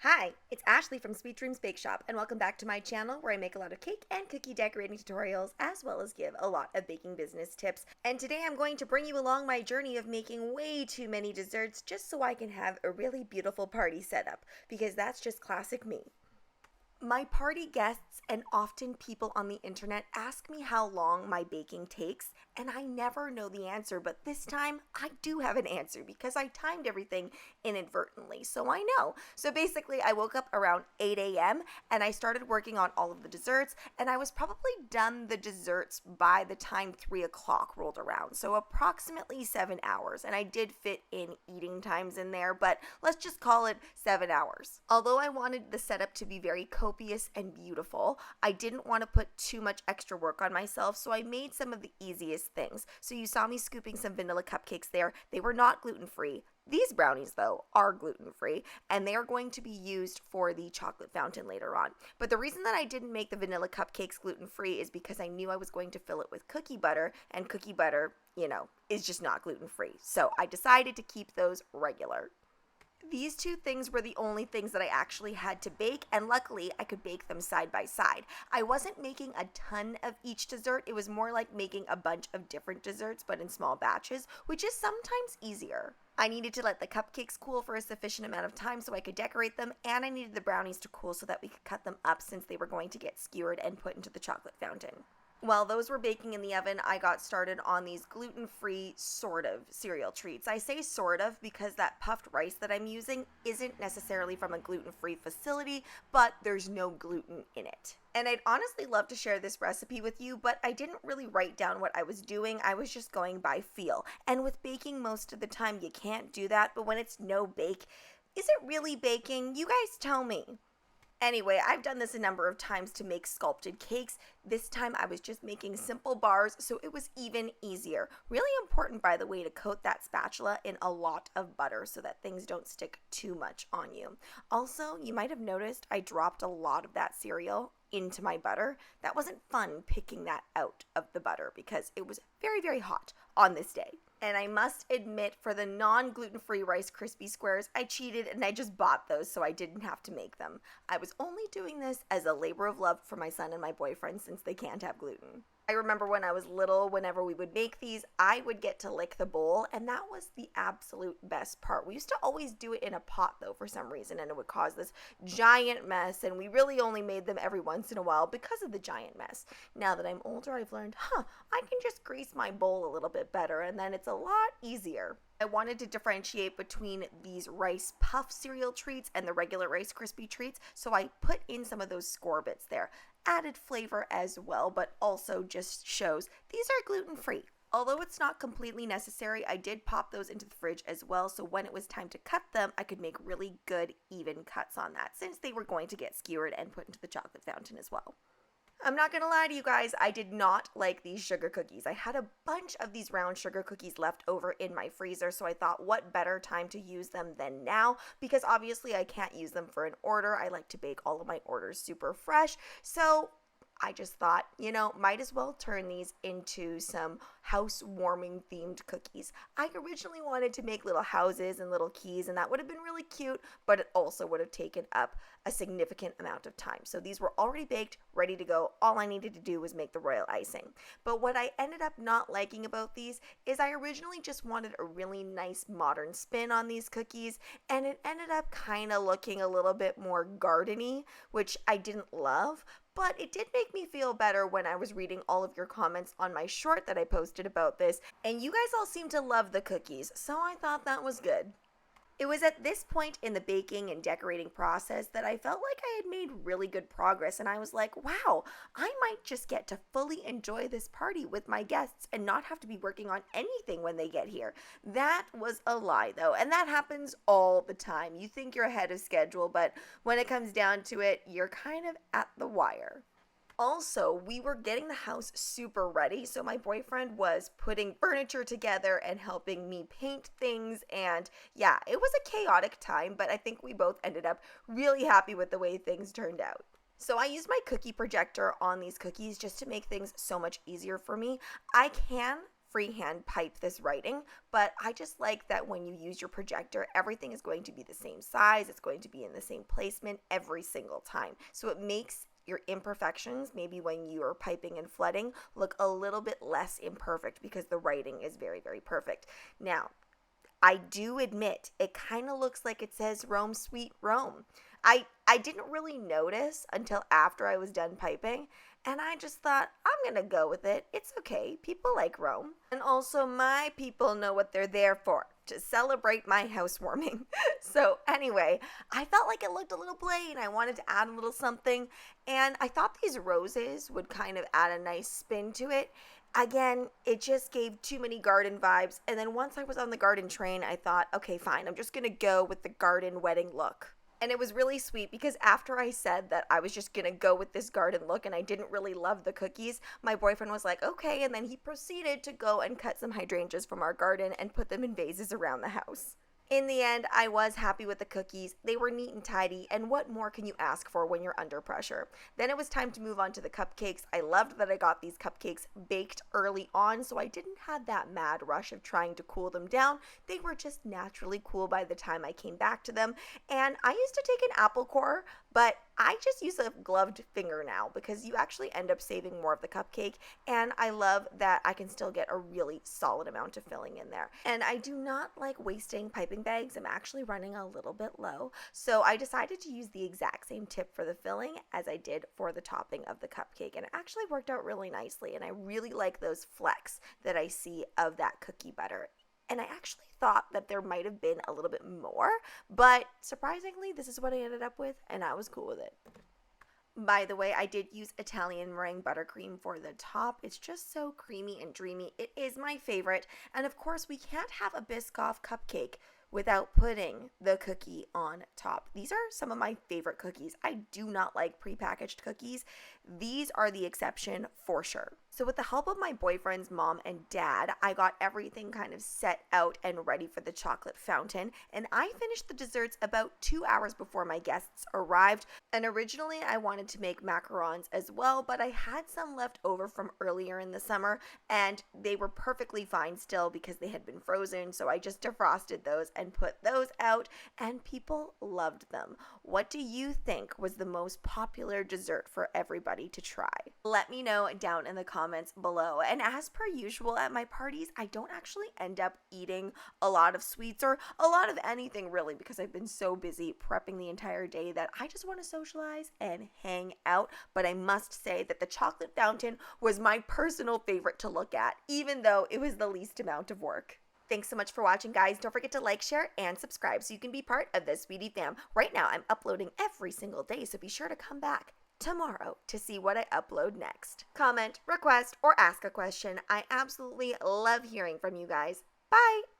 Hi, it's Ashley from Sweet Dreams Bake Shop, and welcome back to my channel where I make a lot of cake and cookie decorating tutorials as well as give a lot of baking business tips. And today I'm going to bring you along my journey of making way too many desserts just so I can have a really beautiful party set up, because that's just classic me. My party guests and often people on the internet ask me how long my baking takes, and I never know the answer, but this time I do have an answer because I timed everything inadvertently, so I know. So basically, I woke up around 8 a.m. and I started working on all of the desserts, and I was probably done the desserts by the time 3 o'clock rolled around, so approximately 7 hours, and I did fit in eating times in there, but let's just call it 7 hours. Although I wanted the setup to be very copious and beautiful, I didn't want to put too much extra work on myself, so I made some of the easiest things. So you saw me scooping some vanilla cupcakes there. They were not gluten-free. These brownies, though, are gluten-free, and they are going to be used for the chocolate fountain later on. But the reason that I didn't make the vanilla cupcakes gluten-free is because I knew I was going to fill it with cookie butter, and cookie butter, is just not gluten-free. So I decided to keep those regular. These two things were the only things that I actually had to bake, and luckily I could bake them side by side. I wasn't making a ton of each dessert. It was more like making a bunch of different desserts but in small batches, which is sometimes easier. I needed to let the cupcakes cool for a sufficient amount of time so I could decorate them, and I needed the brownies to cool so that we could cut them up since they were going to get skewered and put into the chocolate fountain. While those were baking in the oven, I got started on these gluten-free sort of cereal treats. I say sort of because that puffed rice that I'm using isn't necessarily from a gluten-free facility, but there's no gluten in it. And I'd honestly love to share this recipe with you, but I didn't really write down what I was doing. I was just going by feel. And with baking most of the time, you can't do that, but when it's no bake, is it really baking? You guys tell me. Anyway, I've done this a number of times to make sculpted cakes. This time I was just making simple bars, so it was even easier. Really important, by the way, to coat that spatula in a lot of butter so that things don't stick too much on you. Also, you might have noticed I dropped a lot of that cereal into my butter. That wasn't fun picking that out of the butter because it was very, very hot on this day. And I must admit, for the non-gluten-free Rice Krispie Squares, I cheated and I just bought those so I didn't have to make them. I was only doing this as a labor of love for my son and my boyfriend since they can't have gluten. I remember when I was little, whenever we would make these, I would get to lick the bowl, and that was the absolute best part. We used to always do it in a pot, though, for some reason, and it would cause this giant mess, and we really only made them every once in a while because of the giant mess. Now that I'm older, I've learned, I can just grease my bowl a little bit better, and then it's a lot easier. I wanted to differentiate between these rice puff cereal treats and the regular Rice Krispie treats, so I put in some of those score bits there. Added flavor as well, but also just shows these are gluten-free. Although it's not completely necessary, I did pop those into the fridge as well, so when it was time to cut them, I could make really good, even cuts on that, since they were going to get skewered and put into the chocolate fountain as well. I'm not gonna lie to you guys, I did not like these sugar cookies. I had a bunch of these round sugar cookies left over in my freezer, so I thought what better time to use them than now, because obviously I can't use them for an order. I like to bake all of my orders super fresh, so I just thought, might as well turn these into some housewarming themed cookies. I originally wanted to make little houses and little keys, and that would have been really cute, but it also would have taken up a significant amount of time. So these were already baked, ready to go. All I needed to do was make the royal icing. But what I ended up not liking about these is I originally just wanted a really nice modern spin on these cookies, and it ended up kind of looking a little bit more garden-y, which I didn't love. But it did make me feel better when I was reading all of your comments on my short that I posted about this, and you guys all seem to love the cookies, so I thought that was good. It was at this point in the baking and decorating process that I felt like I had made really good progress, and I was like, wow, I might just get to fully enjoy this party with my guests and not have to be working on anything when they get here. That was a lie, though, and that happens all the time. You think you're ahead of schedule, but when it comes down to it, you're kind of at the wire. Also, we were getting the house super ready, so my boyfriend was putting furniture together and helping me paint things, and yeah, it was a chaotic time, but I think we both ended up really happy with the way things turned out. So I used my cookie projector on these cookies just to make things so much easier for me. I can freehand pipe this writing, but I just like that when you use your projector, everything is going to be the same size, it's going to be in the same placement every single time. So it makes your imperfections, maybe when you're piping and flooding, look a little bit less imperfect because the writing is very, very perfect. Now, I do admit it kind of looks like it says Rome, sweet Rome. I didn't really notice until after I was done piping, and I just thought, I'm going to go with it. It's okay. People like Rome. And also, my people know what they're there for, to celebrate my housewarming. So anyway, I felt like it looked a little plain. I wanted to add a little something, and I thought these roses would kind of add a nice spin to it. Again, it just gave too many garden vibes, and then once I was on the garden train, I thought, okay, fine, I'm just going to go with the garden wedding look. And it was really sweet because after I said that I was just going to go with this garden look and I didn't really love the cookies, my boyfriend was like, okay, and then he proceeded to go and cut some hydrangeas from our garden and put them in vases around the house. In the end, I was happy with the cookies. They were neat and tidy, and what more can you ask for when you're under pressure? Then it was time to move on to the cupcakes. I loved that I got these cupcakes baked early on, so I didn't have that mad rush of trying to cool them down. They were just naturally cool by the time I came back to them. And I used to take an apple core, but I just use a gloved finger now because you actually end up saving more of the cupcake, and I love that I can still get a really solid amount of filling in there. And I do not like wasting piping bags. I'm actually running a little bit low, so I decided to use the exact same tip for the filling as I did for the topping of the cupcake, and it actually worked out really nicely, and I really like those flecks that I see of that cookie butter. And I actually thought that there might have been a little bit more, but surprisingly, this is what I ended up with, and I was cool with it. By the way, I did use Italian meringue buttercream for the top. It's just so creamy and dreamy. It is my favorite. And of course, we can't have a Biscoff cupcake without putting the cookie on top. These are some of my favorite cookies. I do not like prepackaged cookies. These are the exception for sure. So with the help of my boyfriend's mom and dad, I got everything kind of set out and ready for the chocolate fountain, and I finished the desserts about 2 hours before my guests arrived. And originally I wanted to make macarons as well, but I had some left over from earlier in the summer, and they were perfectly fine still because they had been frozen, so I just defrosted those and put those out, and people loved them. What do you think was the most popular dessert for everybody to try? Let me know down in the comments below. And as per usual at my parties, I don't actually end up eating a lot of sweets or a lot of anything really because I've been so busy prepping the entire day that I just want to socialize and hang out. But I must say that the chocolate fountain was my personal favorite to look at, even though it was the least amount of work. Thanks so much for watching, guys. Don't forget to like, share, and subscribe so you can be part of the Sweetie fam. Right now, I'm uploading every single day, so be sure to come back tomorrow to see what I upload next. Comment, request, or ask a question. I absolutely love hearing from you guys. Bye!